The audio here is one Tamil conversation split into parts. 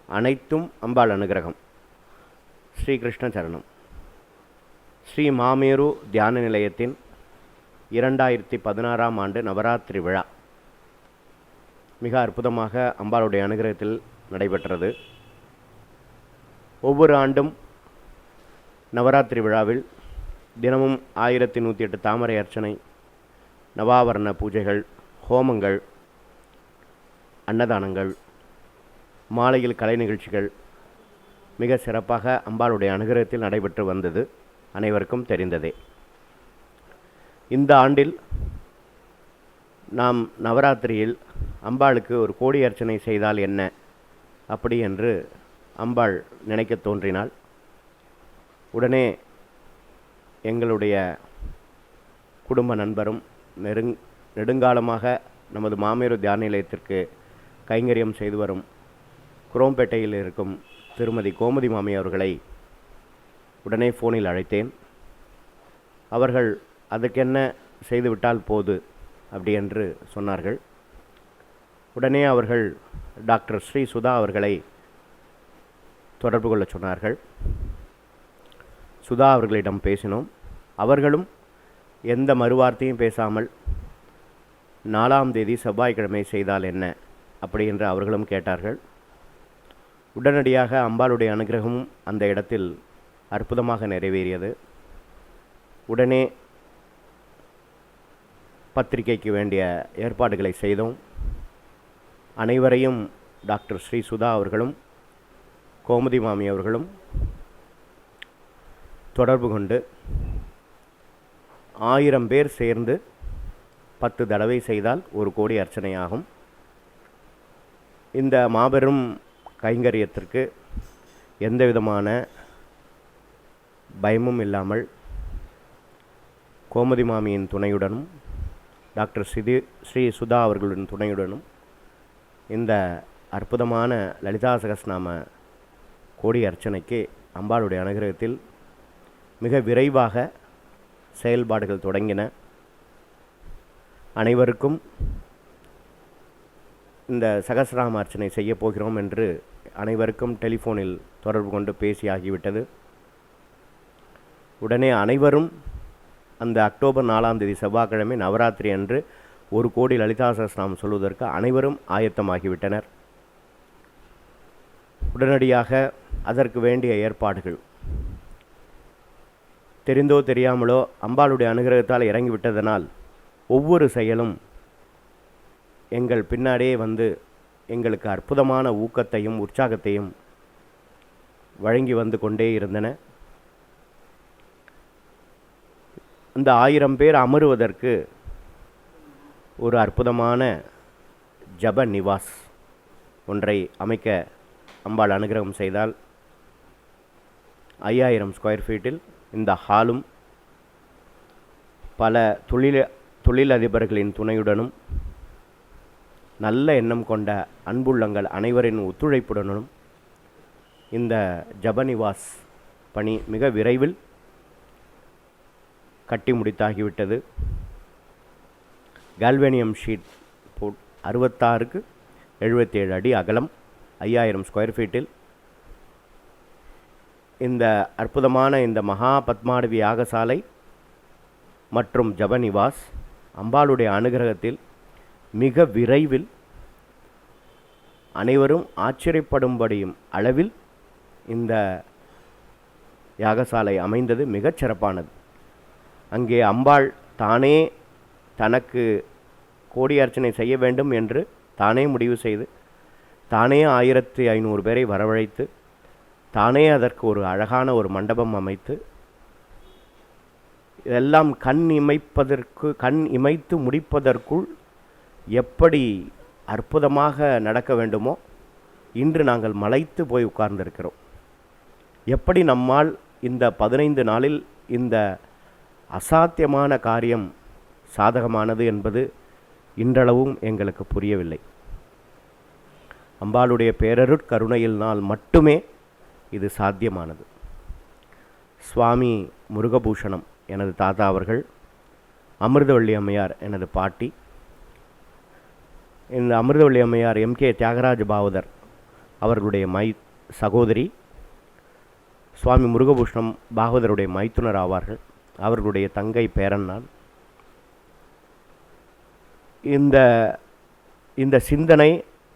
அனைத்தும் அம்பாள் அனுகிரகம். ஸ்ரீகிருஷ்ண சரணம். ஸ்ரீ மாமேரு தியான நிலையத்தின் 2016ஆம் ஆண்டு நவராத்திரி விழா மிக அற்புதமாக அம்பாளுடைய அனுகிரகத்தில் நடைபெற்றது. ஒவ்வொரு ஆண்டும் நவராத்திரி விழாவில் தினமும் 1108 தாமரை அர்ச்சனை, நவாவரண பூஜைகள், ஹோமங்கள், அன்னதானங்கள், மாலையில் கலை நிகழ்ச்சிகள் மிக சிறப்பாக அம்பாளுடைய அனுகிரகத்தில் நடைபெற்று வந்தது அனைவருக்கும் தெரிந்ததே. இந்த ஆண்டில் நாம் நவராத்திரியில் அம்பாளுக்கு ஒரு கோடி அர்ச்சனை செய்தால் என்ன அப்படி என்று அம்பாள் நினைக்க தோன்றினாள். உடனே எங்களுடைய குடும்ப நண்பரும் நெடுங்காலமாக நமது மாமேரு தியான நிலையத்திற்கு கைங்கரியம் செய்து வரும் குரோம்பேட்டையில் இருக்கும் திருமதி கோமதி மாமி அவர்களை உடனே ஃபோனில் அழைத்தேன். அவர்கள் அதுக்கென்ன செய்துவிட்டால் போது அப்படி என்று சொன்னார்கள். உடனே அவர்கள் டாக்டர் ஸ்ரீ சுதா அவர்களை தொடர்பு கொள்ள சொன்னார்கள். சுதா அவர்களிடம் பேசினோம். அவர்களும் எந்த மறுவார்த்தையும் பேசாமல் 4ஆம் தேதி செவ்வாய்க்கிழமை செய்தால் என்ன அப்படி என்று அவர்களும் கேட்டார்கள். உடனடியாக அம்பாளுடைய அனுகிரகமும் அந்த இடத்தில் அற்புதமாக நிறைவேறியது. உடனே பத்திரிகைக்கு வேண்டிய ஏற்பாடுகளை செய்தோம். அனைவரையும் டாக்டர் ஸ்ரீ சுதா அவர்களும் கோமதி மாமி அவர்களும் தொடர்பு கொண்டு 1000 பேர் சேர்ந்து 10 தடவை செய்தால் 1 கோடி அர்ச்சனையாகும். இந்த மாபெரும் கைங்கரியத்திற்கு எந்த விதமான பயமும் இல்லாமல் கோமதி மாமியின் துணையுடனும் டாக்டர் ஸ்ரீ சுதா அவர்களின் துணையுடனும் இந்த அற்புதமான லலிதா சகஸ்நாம கோடி அர்ச்சனைக்கு அம்பாளுடைய அனுகிரகத்தில் மிக விரைவாக செயல்பாடுகள் தொடங்கின. அனைவருக்கும் இந்த சகஸ்ரநாம அர்ச்சனை செய்ய போகிறோம் என்று அனைவருக்கும் டெலிஃபோனில் தொடர்பு கொண்டு பேசியாகிவிட்டது. உடனே அனைவரும் அந்த அக்டோபர் 4ஆம் தேதி செவ்வாய்க்கிழமை நவராத்திரி அன்று 1 கோடி லலிதா சகஸ்ரநாமம் சொல்வதற்கு அனைவரும் ஆயத்தமாகிவிட்டனர். உடனடியாக அதற்கு வேண்டிய ஏற்பாடுகள் தெரிந்தோ தெரியாமலோ அம்பாளுடைய அனுகிரகத்தால் இறங்கிவிட்டதனால் ஒவ்வொரு செயலும் எங்கள் பின்னாடியே வந்து எங்களுக்கு அற்புதமான ஊக்கத்தையும் உற்சாகத்தையும் வழங்கி வந்து கொண்டே இருந்தன. அந்த 1000 பேர் அமருவதற்கு ஒரு அற்புதமான ஜப நிவாஸ் ஒன்றை அமைக்க அம்பாள் அனுகிரகம் செய்தால் 5000 ஸ்கொயர் ஃபீட்டில் இந்த ஹாலும் பல தொழிலதிபர்களின் துணையுடனும் நல்ல எண்ணம் கொண்ட அன்புள்ளங்கள் அனைவரின் ஒத்துழைப்புடனும் இந்த ஜபநிவாஸ் பணி மிக விரைவில் கட்டி முடித்தாகிவிட்டது. கால்வேனியம் ஷீட் போட் 66க்கு 77 அடி அகலம், 5000 ஸ்கொயர் ஃபீட்டில் இந்த அற்புதமான இந்த மகா பத்மாடவி யாகசாலை மற்றும் ஜபநிவாஸ் அம்பாளுடைய அனுகிரகத்தில் மிக விரைவில் அனைவரும் ஆச்சரியப்படும்படியும் அளவில் இந்த யாகசாலை அமைந்தது மிகச் சிறப்பானது. அங்கே அம்பாள் தானே தனக்கு கோடி அர்ச்சனை செய்ய வேண்டும் என்று தானே முடிவு செய்து தானே 1500 பேரை வரவழைத்து தானே அதற்கு ஒரு அழகான ஒரு மண்டபம் அமைத்து இதெல்லாம் கண் இமைத்து முடிப்பதற்குள் எப்படி அற்புதமாக நடக்க வேண்டுமோ இன்று நாங்கள் மலைத்து போய் உட்கார்ந்திருக்கிறோம். எப்படி நம்மால் இந்த 15 நாளில் இந்த அசாத்தியமான காரியம் சாதகமானது என்பது இன்றளவும் எங்களுக்கு புரியவில்லை. அம்பாளுடைய பேரருட்கருணையினால் மட்டுமே இது சாத்தியமானது. சுவாமி முருகபூஷணம் எனது தாத்தா அவர்கள், அமிர்தவள்ளி அம்மையார் எனது பாட்டி, இந்த அமிர்தவள்ளி அம்மையார் எம்கே தியாகராஜ பாவதர் அவர்களுடைய சகோதரி சுவாமி முருகபூஷணம் பாகவதருடைய மைத்துனர் ஆவார்கள். அவர்களுடைய தங்கை பேரன் நான். இந்த இந்த சிந்தனை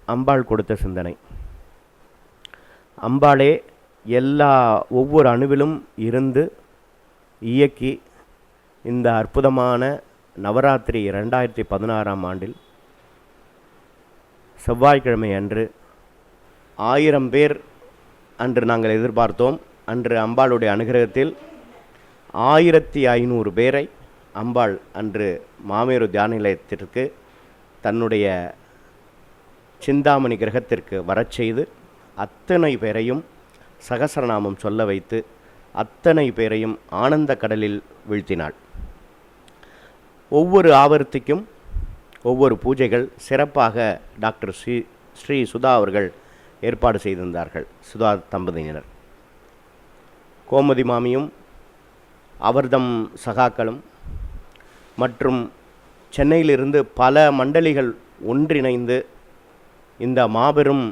அம்பாள் கொடுத்த சிந்தனை. அம்பாளே ஒவ்வொரு அணுவிலும் இருந்து இயக்கி இந்த அற்புதமான நவராத்திரி 2016ஆம் ஆண்டில் செவ்வாய்க்கிழமை அன்று 1000 பேர் அன்று நாங்கள் எதிர்பார்த்தோம். அன்று அம்பாளுடைய அனுகிரகத்தில் 1500 பேரை அம்பாள் அன்று மாமேரு தியான நிலையத்திற்கு தன்னுடைய சிந்தாமணி கிரகத்திற்கு வரச் செய்து அத்தனை பேரையும் சகசரநாமம் சொல்ல வைத்து அத்தனை பேரையும் ஆனந்த கடலில் வீழ்த்தினாள். ஒவ்வொரு ஆவர்த்திக்கும் ஒவ்வொரு பூஜைகள் சிறப்பாக டாக்டர் ஸ்ரீ சுதா அவர்கள் ஏற்பாடு செய்திருந்தார்கள். சுதா தம்பதியினர், கோமதி மாமியும் அவர்தம் சகாக்களும் மற்றும் சென்னையிலிருந்து பல மண்டலிகள் ஒன்றிணைந்து இந்த மாபெரும்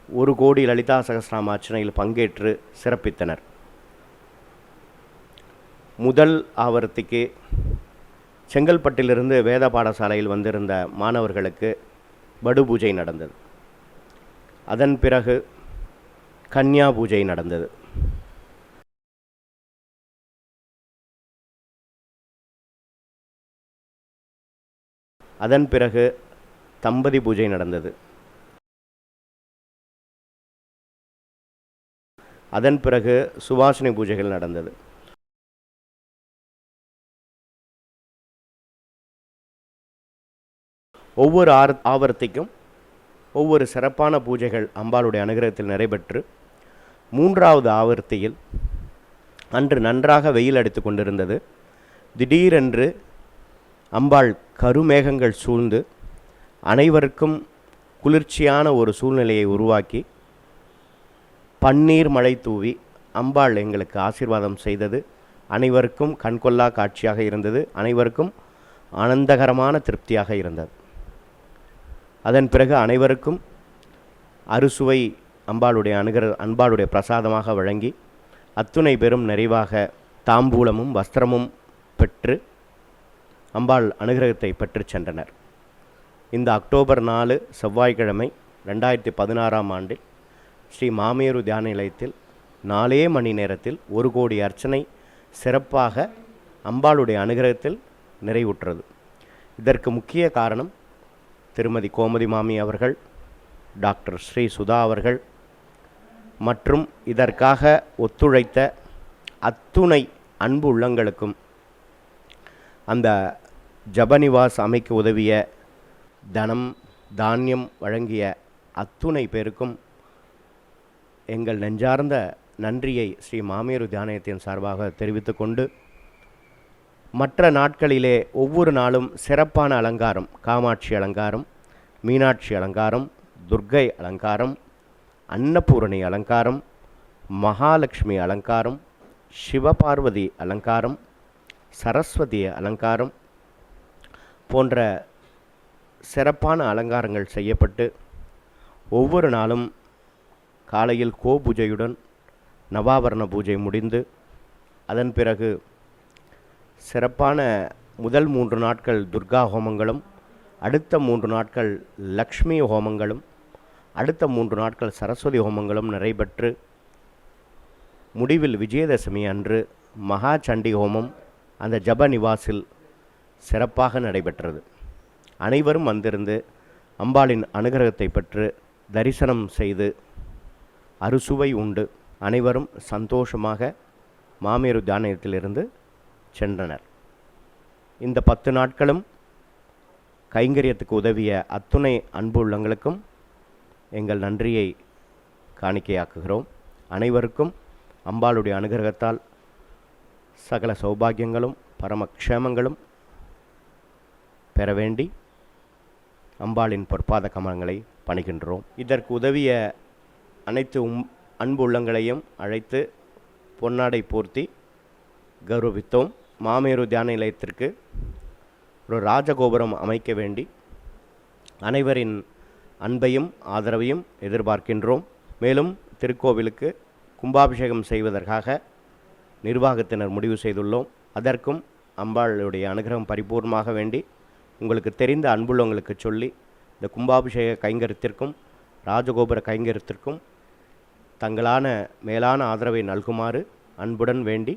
1 கோடி லலிதா சகஸ்ரநாம அர்ச்சனையில் பங்கேற்று சிறப்பித்தனர். முதல் ஆவர்த்திக்கு செங்கல்பட்டிலிருந்து வேத பாடசாலையில் வந்திருந்த மாணவர்களுக்கு படு பூஜை நடந்தது. அதன் பிறகு கன்யா பூஜை நடந்தது. அதன் பிறகு தம்பதி பூஜை நடந்தது. அதன் பிறகு சுவாசினி பூஜைகள் நடந்தது. ஒவ்வொரு ஆவர்த்திக்கும் ஒவ்வொரு சிறப்பான பூஜைகள் அம்பாளுடைய அனுகிரகத்தில் நடைபெற்று 3வது ஆவர்த்தியில் அன்று நன்றாக வெயில் அடித்து கொண்டிருந்தது. திடீரென்று அம்பாள் கருமேகங்கள் சூழ்ந்து அனைவருக்கும் குளிர்ச்சியான ஒரு சூழ்நிலையை உருவாக்கி பன்னீர் மழை தூவி அம்பாள் எங்களுக்கு ஆசீர்வாதம் செய்தது. அனைவருக்கும் கண்கொள்ளா காட்சியாக இருந்தது. அனைவருக்கும் ஆனந்தகரமான திருப்தியாக இருந்தது. அதன் பிறகு அனைவருக்கும் அறுசுவை அம்பாளுடைய பிரசாதமாக வழங்கி அத்துணை பெரும் நிறைவாக தாம்பூலமும் வஸ்திரமும் பெற்று அம்பாள் அனுகிரகத்தை பெற்று சென்றனர். இந்த அக்டோபர் 4 செவ்வாய்க்கிழமை 2016ஆம் ஆண்டில் ஸ்ரீ மாமேரு தியான நிலையத்தில் 4 மணி நேரத்தில் 1 கோடி அர்ச்சனை சிறப்பாக அம்பாளுடைய அனுகிரகத்தில் நிறைவுற்றது. இதற்கு முக்கிய காரணம் திருமதி கோமதி மாமி அவர்கள், டாக்டர் ஸ்ரீ சுதா அவர்கள் மற்றும் இதற்காக ஒத்துழைத்த அத்துணை அன்பு உள்ளங்களுக்கும், அந்த ஜபநிவாஸ் அமைக்க உதவிய தனம் தானியம் வழங்கிய அத்துணை பேருக்கும் எங்கள் நெஞ்சார்ந்த நன்றியை ஸ்ரீ மாமேரு தியானத்தின் சார்பாக தெரிவித்து கொண்டு, மற்ற நாட்களிலே ஒவ்வொரு நாளும் சிறப்பான அலங்காரம், காமாட்சி அலங்காரம், மீனாட்சி அலங்காரம், துர்க்கை அலங்காரம், அன்னபூரணி அலங்காரம், மகாலட்சுமி அலங்காரம், சிவபார்வதி அலங்காரம், சரஸ்வதி அலங்காரம் போன்ற சிறப்பான அலங்காரங்கள் செய்யப்பட்டு ஒவ்வொரு நாளும் காலையில் பூஜையுடன் நவாவரண பூஜை முடிந்து அதன் பிறகு சிறப்பான முதல் 3 நாட்கள் துர்கா ஹோமங்களும், அடுத்த 3 நாட்கள் லக்ஷ்மி ஹோமங்களும், அடுத்த 3 நாட்கள் சரஸ்வதி ஹோமங்களும் நடைபெற்று முடிவில் விஜயதசமி அன்று மகா சண்டி ஹோமம் அந்த ஜப நிவாசில் சிறப்பாக நடைபெற்றது. அனைவரும் வந்திருந்து அம்பாளின் அனுகிரகத்தை பெற்று தரிசனம் செய்து அறுசுவை உண்டு அனைவரும் சந்தோஷமாக மாமேரு தியானத்திலிருந்து சென்றனர். இந்த 10 நாட்களும் கைங்கரியத்துக்கு உதவிய அத்துணை அன்பு உள்ளங்களுக்கும் எங்கள் நன்றியை காணிக்கையாக்குகிறோம். அனைவருக்கும் அம்பாளுடைய அனுகிரகத்தால் சகல சௌபாகியங்களும் பரமக்ஷேமங்களும் பெற வேண்டி அம்பாளின் பொற்பாத கமலங்களை பணிகின்றோம். இதற்கு உதவிய அனைத்து அன்பு உள்ளங்களையும் அழைத்து பொன்னாடை போர்த்தி கௌரவித்தோம். மாமேரு தியான நிலையத்திற்கு ஒரு ராஜகோபுரம் அமைக்க வேண்டி அனைவரின் அன்பையும் ஆதரவையும் எதிர்பார்க்கின்றோம். மேலும் திருக்கோவிலுக்கு கும்பாபிஷேகம் செய்வதற்காக நிர்வாகத்தினர் முடிவு செய்துள்ளோம். அதற்கும் அம்பாளுடைய அனுகிரகம் பரிபூர்ணமாக வேண்டி உங்களுக்கு தெரிந்த அன்புள்ளவங்களுக்கு சொல்லி இந்த கும்பாபிஷேக கைங்கரியத்திற்கும் ராஜகோபுர கைங்கரியத்திற்கும் தங்களான மேலான ஆதரவை நல்குமாறு அன்புடன் வேண்டி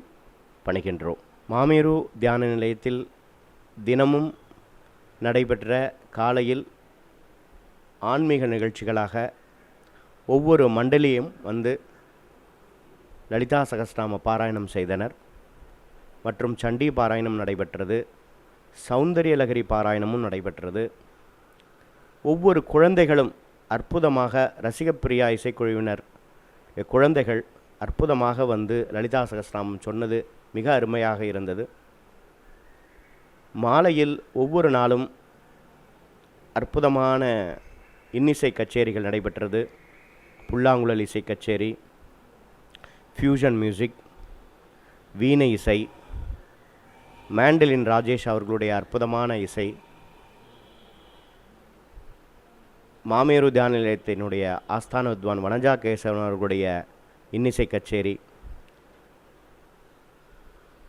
பணிகின்றோம். மாமேரு தியான நிலையத்தில் தினமும் நடைபெற்ற காலையில் ஆன்மீக நிகழ்ச்சிகளாக ஒவ்வொரு மண்டலியும் வந்து லலிதா சகஸ்ரநாம பாராயணம் செய்தனர். மற்றும் சண்டி பாராயணம் நடைபெற்றது. சௌந்தரியலகரி பாராயணமும் நடைபெற்றது. ஒவ்வொரு குழந்தைகளும் அற்புதமாக ரசிகப்பிரியா இசைக்குழுவினர் குழந்தைகள் அற்புதமாக வந்து லலிதா சகஸ்ரநாமம் சொன்னது மிக அருமையாக இருந்தது. மாலையில் ஒவ்வொரு நாளும் அற்புதமான இன்னிசை கச்சேரிகள் நடைபெற்றது. புல்லாங்குழல் இசை கச்சேரி, ஃப்யூஷன் மியூசிக், வீணை இசை, மேண்டலின் ராஜேஷ் அவர்களுடைய அற்புதமான இசை, மாமேரு தியான நிலையத்தினுடைய ஆஸ்தான வித்வான் வனஜா கேசவன் அவர்களுடைய இன்னிசை கச்சேரி,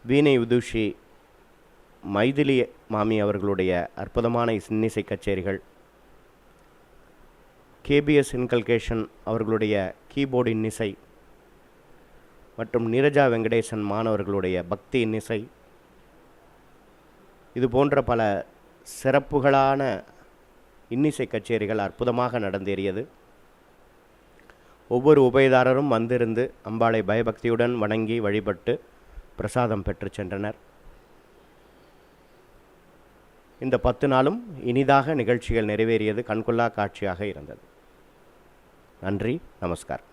வீணை விதுஷி மைதிலி மாமி அவர்களுடைய அற்புதமான இன்னிசை கச்சேரிகள், கேபிஎஸ் இன்கல்கேஷன் அவர்களுடைய கீபோர்டு இன்னிசை மற்றும் நீரஜா வெங்கடேசன் மாணவர்களுடைய பக்தி இன்னிசை, இது போன்ற பல சிறப்புகளான இன்னிசை கச்சேரிகள் அற்புதமாக நடந்தேறியது. ஒவ்வொரு உபயதாரரும் வந்திருந்து அம்பாளை பயபக்தியுடன் வணங்கி வழிபட்டு பிரசாதம் பெற்று சென்றனர். இந்த 10 நாளும் இனிதாக நிகழ்ச்சிகள் நிறைவேறியது கண்கொள்ளா காட்சியாக இருந்தது. நன்றி, நமஸ்காரம்.